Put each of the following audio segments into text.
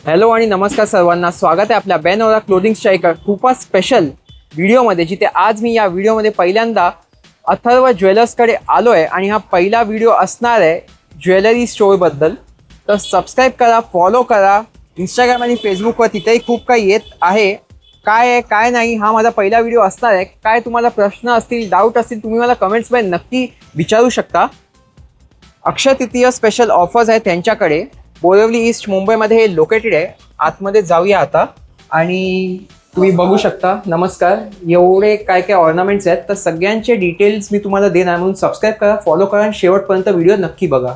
Hello आणि नमस्कार सर्वांना, स्वागत आहे आपल्या बेनोरा क्लोथिंग्सच्या एका खूपच स्पेशल व्हिडिओमध्ये, जिथे आज मी या व्हिडिओमध्ये पहिल्यांदा अथर्व ज्वेलर्सकडे आलो आहे आणि हा पहिला व्हिडिओ असणार आहे ज्वेलरी स्टोअरबद्दल. तर सबस्क्राईब करा, फॉलो करा इंस्टाग्राम आणि फेसबुकवर, तिथेही खूप काही येत आहे. काय आहे काय नाही हा माझा पहिला व्हिडिओ असणार आहे. काय तुम्हाला प्रश्न असतील, डाऊट असतील, तुम्ही मला कमेंट्समध्ये नक्की विचारू शकता. अक्षय तृतीय स्पेशल ऑफर्स आहेत त्यांच्याकडे. बोरिवली ईस्ट मुंबईमध्ये हे लोकेटेड आहे. आतमध्ये जाऊया आता आणि तुम्ही बघू शकता. नमस्कार, एवढे काय काय ऑर्नामेंट्स आहेत, तर सगळ्यांचे डिटेल्स मी तुम्हाला देणार, म्हणून सबस्क्राईब करा, फॉलो करा आणि शेवटपर्यंत व्हिडिओ नक्की बघा.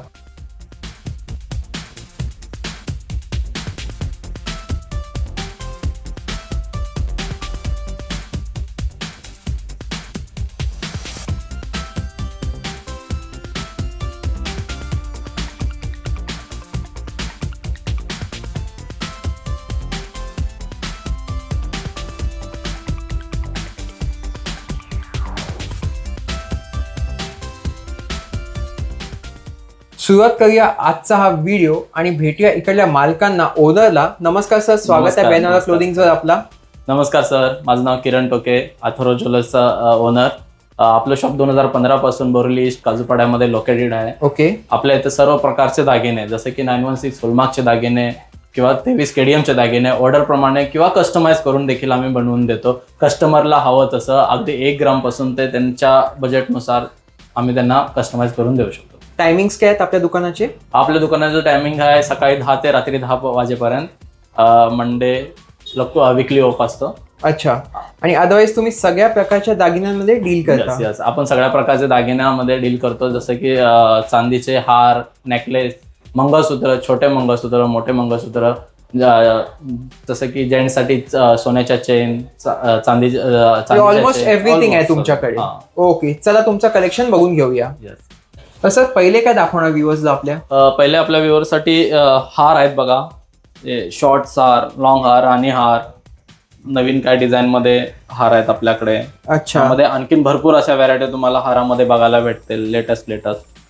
सुरुवात करूया आजचा हा व्हिडिओ आणि भेटूया इकडल्या मालकांना, ओनरला. नमस्कार सर, स्वागत आहे बेनोरा क्लोथिंग्सवर आपला. नमस्कार सर, माझं नाव किरण टोके, अथर्व ज्वेलर्सचा ओनर. आपलं शॉप 2015 पासून बोरिवली ईस्ट काजूपाड्यामध्ये लोकेटेड आहे. ओके. आपल्या इथे सर्व प्रकारचे दागिने, जसे की 916 होलमार्कचे दागिने किंवा 23 केडीएमचे दागिने ऑर्डर प्रमाणे किंवा कस्टमाइज करून देखील आम्ही बनवून देतो. कस्टमरला हवं तसं अगदी 1 ग्राम पासून ते त्यांच्या बजेटनुसार आम्ही त्यांना कस्टमाइज करून देऊ शकतो. टायमिंग्स काय आहेत आपल्या दुकानाचे? आपल्या दुकानाचं टायमिंग आहे सकाळी 10 ते रात्री 10 वाजेपर्यंत. मंडे विकली ऑफ असतं. अच्छा. आणि अदरवाईज तुम्ही सगळ्या प्रकारच्या दागिन्यांमध्ये डील करता? यस, आपण सगळ्या प्रकारच्या दागिन्यामध्ये डील करतो, जसं की चांदीचे हार, नेकलेस, मंगळसूत्र, छोटे मंगळसूत्र, मोठे मंगळसूत्र, जसं की जेंट्ससाठी सोन्याच्या चेन, चांदी, ऑलमोस्ट एव्हरीथिंग आहे तुमच्याकडे. ओके, चला तुमचं कलेक्शन बघून घेऊया. तसं पहिले काय दाखवणार व्ह्युअर्सला आपल्या? पहिले आपल्या व्ह्युअर्ससाठी हार आहेत बघा. शॉर्ट्स हार, लॉंग हार, राणी हार, नवीन काय डिझाईन मध्ये हार आहेत आपल्याकडे. अच्छा. मध्ये आणखीन भरपूर अशा व्हरायटी तुम्हाला हारामध्ये बघायला भेटतील, लेटेस्ट.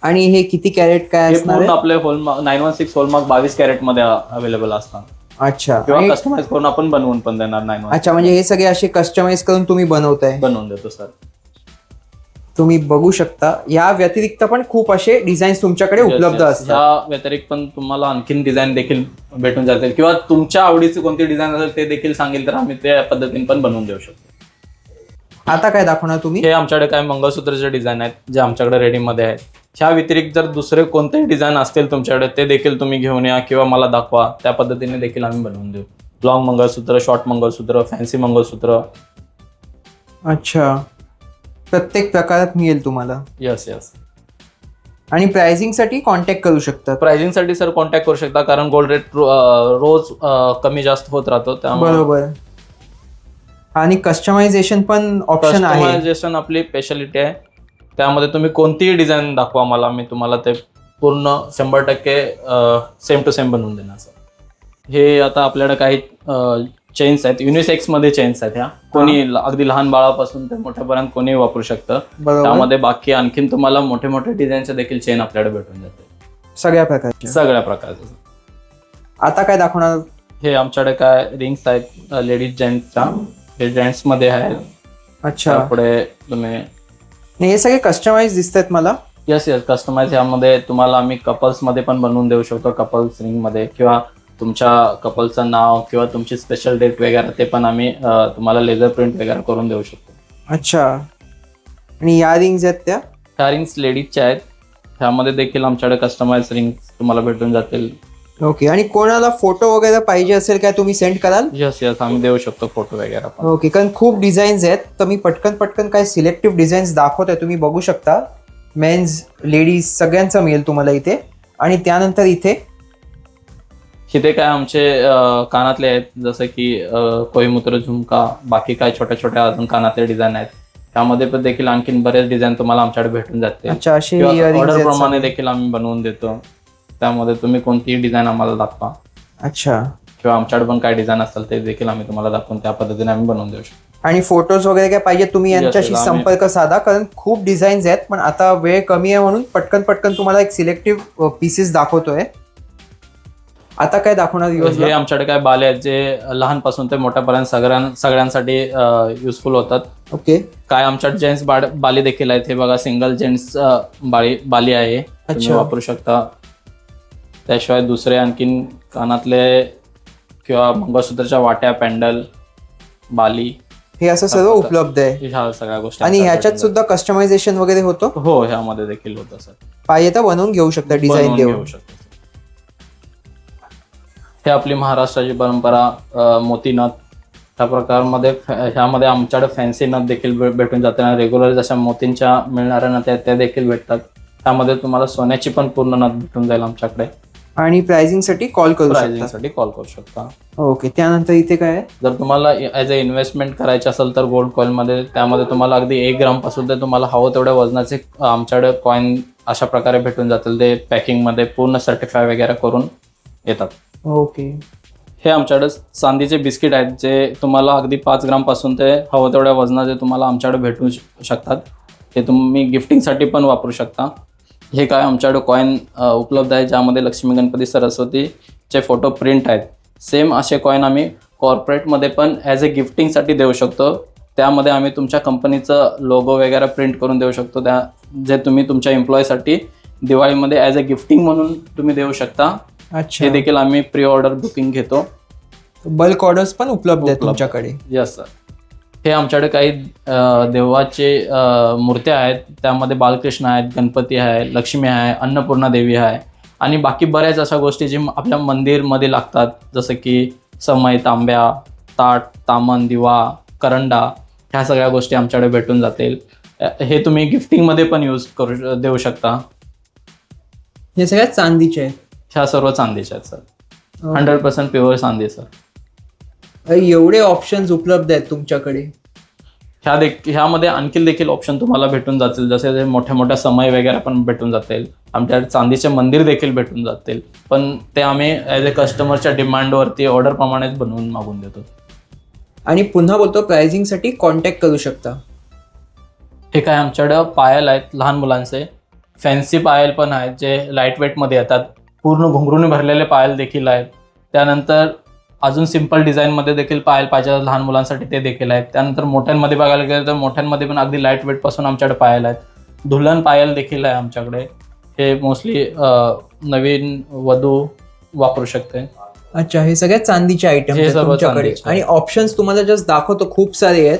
आणि हे किती कॅरेट काय असणार? पूर्ण आपले होलमार्क 916 होलमार्क 22 कॅरेट मध्ये अवेलेबल असतात. अच्छा. किंवा कस्टमाइज करून आपण बनवून पण देणार 916. अच्छा, म्हणजे हे सगळे असे कस्टमाइज करून तुम्ही बनवताय? बनवून देतो सर. तुम्ही बघू शकता. या व्यतिरिक्त पण खूप असे डिझाईन्स तुमच्याकडे उपलब्ध असतात. या व्यतिरिक्त पण तुम्हाला आणखीन डिझाईन देखील भेटून जातील, किंवा तुमच्या आवडीची कोणती डिझाईन असेल ते देखील सांगेल तर आम्ही त्या पद्धतीने पण बनवून देऊ शकतो. आता काय दाखवणार तुम्ही? हे आमच्याकडे काय मंगळसूत्रचे डिझाईन आहेत जे आमच्याकडे रेडीमध्ये आहेत. ह्या व्यतिरिक्त जर दुसरे कोणतेही डिझाईन असतील तुमच्याकडे ते देखील तुम्ही घेऊन या किंवा मला दाखवा, त्या पद्धतीने देखील आम्ही बनवून देऊ. लॉंग मंगळसूत्र, शॉर्ट मंगळसूत्र, फॅन्सी मंगळसूत्र. अच्छा, प्रत्येक प्रकारात मिळेल तुम्हाला? यस. आणि प्राइसिंग साठी कॉन्टॅक्ट करू शकता? प्राइसिंग साठी सर कॉन्टॅक्ट करू शकता, कारण गोल्ड रेट रोज कमी जास्त होत राहतो. बरोबर. आणि कस्टमायझेशन पण ऑप्शन आहे? कस्टमायझेशन आपली स्पेशालिटी आहे. त्यामध्ये तुम्ही कोणतीही डिझाईन दाखवा मला, मी तुम्हाला ते पूर्ण 100% सेम टू सेम बनवून देणार सर. हे आता आपल्याकडे काही चेन्स आहेत, युनिसेक्स मध्ये चेन्स आहेत. ह्या कोणी अगदी लहान बाळापासून ते मोठ्यापर्यंत कोणी वापरू शकतं. त्यामध्ये बाकी आणखीन तुम्हाला मोठे मोठे डिझाईनचे देखील चेन आपल्याकडे भेटून जाते, सगळ्या प्रकारचे. आता काय दाखवणार? हे आमच्याकडे काय रिंग्स आहेत लेडीज जेंट्सच्या. हे जेंट्स मध्ये आहेत. अच्छा. पुढे तुम्ही हे सगळे कस्टमाइज दिसत आहेत मला. Yes, customize. यामध्ये तुम्हाला आम्ही कपल्स मध्ये पण बनवून देऊ शकतो, कपल्स रिंग मध्ये, किंवा तुमच्या कपलचं नाव किंवा तुमची स्पेशल डेट वगैरे ते पण आम्ही तुम्हाला लेझर प्रिंट वगैरे करून देऊ शकतो. अच्छा. आणि या रिंग्स आहेत त्या? ह्या रिंग्स लेडीजच्या आहेत. ह्यामध्ये देखील आमच्याकडे कस्टमाइज रिंग्स तुम्हाला भेटून जातील. ओके. आणि कोणाला फोटो वगैरे पाहिजे असेल काय तुम्ही सेंड कराल? यस, आम्ही देऊ शकतो फोटो वगैरे. ओके. कारण खूप डिझाईन्स आहेत, तर मी पटकन काय सिलेक्टिव्ह डिझाईन्स दाखवतोय. तुम्ही बघू शकता. मेन्स, लेडीज सगळ्यांचं मिळेल तुम्हाला इथे. आणि त्यानंतर इथे काय आमचे कानातले आहेत, जसं की कोहिमूत्र, झुमका, बाकी काय छोट्या छोट्या अजून कानातले डिझाईन आहेत. त्यामध्ये पण देखील आणखीन बरेच डिझाईन तुम्हाला आमच्याकडे भेटून जाते. अच्छा. अशी ऑर्डर प्रमाणे देखील आम्ही बनवून देतो. त्यामध्ये तुम्ही कोणतीही डिझाईन आम्हाला दाखवा. अच्छा. किंवा आमच्याकडे पण काय डिझाईन असेल ते देखील आम्ही तुम्हाला दाखवून त्या पद्धतीने आम्ही बनवून देऊ शकतो. आणि फोटोज वगैरे काय पाहिजे तुम्ही यांच्याशी संपर्क साधा, कारण खूप डिझाईन्स आहेत. पण आता वेळ कमी आहे म्हणून पटकन तुम्हाला एक सिलेक्टिव्ह पीसेस दाखवतोय. आता काय दाखवणार हे व्ह्यूअर्सला? आमच्याकडे काय बाले आहेत जे लहानपासून ते मोठ्यापर्यंत सगळ्यांसाठी युजफुल होतात. ओके. काय आमच्याकडे जेंट्स बाली देखील आहेत. हे बघा सिंगल जेंट्स बाली आहे, तुम्ही अच्छा. वापरू शकता. त्याशिवाय दुसरे आणखीन कानातले किंवा मंगळसूत्राच्या वाट्या, पॅन्डल, बाली, हे असं सर्व उपलब्ध आहे ह्या सगळ्या गोष्टी आणि आमच्याकडे ह्याच्यात भेटून सुद्धा कस्टमायझेशन वगैरे होतं? जातात. हो, ह्यामध्ये देखील होतं सर. पाहिजे तर बनवून घेऊ शकता डिझाईन बनवून देऊन. घेऊ शकतो. हे आपली महाराष्ट्राची परंपरा मोती नथ. त्या प्रकारमध्ये ह्यामध्ये आमच्याकडे फॅन्सी नथ देखील भेटून जाते आणि रेग्युलर जशा मोतींच्या मिळणाऱ्या नथ आहेत त्या देखील भेटतात. त्यामध्ये तुम्हाला सोन्याची पण पूर्ण नथ भेटून जाईल आमच्याकडे. आणि प्राइसिंग साठी कॉल करू शकता. प्राइसिंगसाठी कॉल करू शकता. ओके. त्यानंतर इथे काय आहे? जर तुम्हाला ॲज अ इन्व्हेस्टमेंट करायची असेल तर गोल्ड कॉईनमध्ये त्यामध्ये तुम्हाला अगदी 1 ग्राम पासून ते तुम्हाला हवं तेवढ्या वजनाचे आमच्याकडे कॉईन अशा प्रकारे भेटून जातील. ते पॅकिंगमध्ये पूर्ण सर्टिफाय वगैरे करून येतात. ओके. हे आमच्याकडे चांदीचे बिस्किट आहेत जे तुम्हाला अगदी 5 ग्राम पासून ते हवं तेवढ्या वजनाचे तुम्हाला आमच्याकडे भेटू शकतात. हे तुम्ही गिफ्टिंगसाठी पण वापरू शकता. हे काय आमच्याकडे कॉईन उपलब्ध आहे ज्यामध्ये लक्ष्मी, गणपती, सरस्वतीचे फोटो प्रिंट आहेत. सेम असे कॉईन आम्ही कॉर्पोरेटमध्ये पण ॲज अ गिफ्टिंगसाठी देऊ शकतो. त्यामध्ये आम्ही तुमच्या कंपनीचं लोगो वगैरे प्रिंट करून देऊ शकतो. जे तुम्ही तुमच्या एम्प्लॉयसाठी दिवाळीमध्ये ॲज अ गिफ्टिंग म्हणून तुम्ही देऊ शकता. अच्छा. हे देखील आम्ही प्री ऑर्डर बुकिंग घेतो. बल्क ऑर्डर्स पण उपलब्ध आहेत तुमच्याकडे? Yes sir. हे आमच्याकडे काही देवाचे मूर्त्या आहेत. त्यामध्ये बालकृष्ण आहेत, गणपती आहे, लक्ष्मी आहे, अन्नपूर्णा देवी आहे आणि बाकी बऱ्याच अशा गोष्टी जे आपल्या मंदिरमध्ये लागतात, जसं की समय, तांब्या, ताट, तामन, दिवा, करंडा, ह्या सगळ्या गोष्टी आमच्याकडे भेटून जातील. हे तुम्ही गिफ्टिंगमध्ये पण देऊ शकता. हे सगळ्यात चांदीचे आहेत? ह्या सर्व चांदीच्या आहेत सर. 100% प्युअर चांदी सर. एवढे ऑप्शन्स उपलब्ध आहेत तुमच्याकडे? ह्यामध्ये आणखी देखील ऑप्शन तुम्हाला भेटून जातील. जसे मोठ्या मोठ्या समय वगैरे पण भेटून जातील. आमच्याकडे चांदीचे मंदिर देखील भेटून जातील. पण ते आम्ही ॲज अ कस्टमरच्या डिमांडवरती ऑर्डरप्रमाणेच बनवून मागून देतो. आणि पुन्हा बोलतो, प्राइसिंगसाठी कॉन्टॅक्ट करू शकता. हे काय आमच्याकडं पायल आहेत लहान मुलांचे. फॅन्सी पायल पण आहेत जे लाईट वेटमध्ये येतात. पूर्ण घुंगरूने भरलेले पायल देखील आहेत. त्यानंतर अजून सिम्पल डिझाईनमध्ये देखील पायल पाहिजे लहान मुलांसाठी ते देखील आहेत. त्यानंतर मोठ्यांमध्ये बघायला गेलं तर मोठ्यांमध्ये पण अगदी लाईट वेटपासून आमच्याकडे पायल आहेत. दुल्हन पायल देखील आहे आमच्याकडे. हे मोस्टली नवीन वधू वापरू शकते. अच्छा. हे सगळ्यात चांदीचे आयटम हे सर्व तुमच्याकडे? चांदीचे. आणि ऑप्शन्स तुम्हाला जस्ट दाखवतो, खूप सारे आहेत.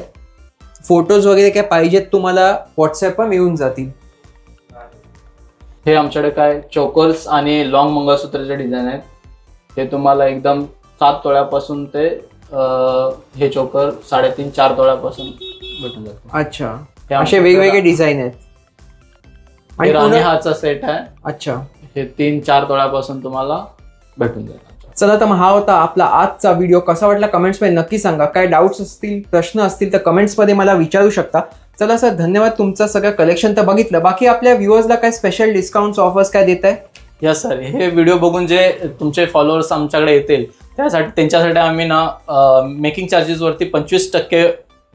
फोटोज वगैरे काय पाहिजेत तुम्हाला व्हॉट्सअपवर मिळून जातील. हे आमच्याकडे काय चोकर्स आणि लॉंग मंगळसूत्राचे डिझाईन आहेत. हे तुम्हाला एकदम 7 तोळ्यापासून ते हे चोकर 3.5-4 तोळ्यापासून भेटून जातो. अच्छा. असे वेगवेगळे डिझाईन आहेत. आणि राणी हाचा सेट आहे. अच्छा. हे 3-4 तोळ्यापासून तुम्हाला भेटून जाईल. चला, तर मग हा होता आपला आजचा व्हिडिओ. कसा वाटला कमेंट्समध्ये नक्की सांगा. काय डाऊट्स असतील, प्रश्न असतील तर कमेंट्समध्ये मला विचारू शकता. चला सर, धन्यवाद. तुमचं सगळं कलेक्शन तर बघितलं. बाकी आपल्या व्ह्युअर्सला काय स्पेशल डिस्काउंट्स, ऑफर्स काय देत आहे? Yes sir. हे व्हिडिओ बघून जे तुमचे फॉलोअर्स आमच्याकडे येतील त्यांच्यासाठी आम्ही ना मेकिंग चार्जेसवरती 25%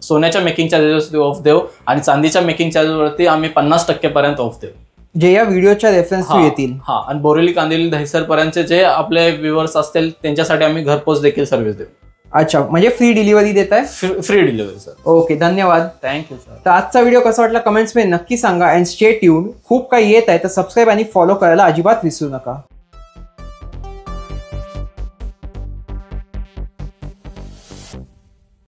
सोन्याच्या मेकिंग चार्जेसवरती ऑफ देऊ आणि चांदीच्या मेकिंग चार्जेसवरती आम्ही 50% पर्यंत ऑफ देऊ, जे या व्हिडिओच्या रेफरन्स येतील. हा. आणि बोरिवली, कांदिवली, दहिसर पर्यंतचे जे आपले व्ह्युअर्स असतील त्यांच्यासाठी आम्ही घरपोच देखील सर्व्हिस देऊ. अच्छा. म्हणजे फ्री डिलिव्हरी देत आहे? Free delivery sir. ओके. धन्यवाद. Thank you sir. तर आजचा व्हिडिओ कसा वाटला कमेंट्समध्ये नक्की सांगा. And stay tune. खूप काही येत आहे तर सबस्क्राईब आणि फॉलो करायला अजिबात विसरू नका.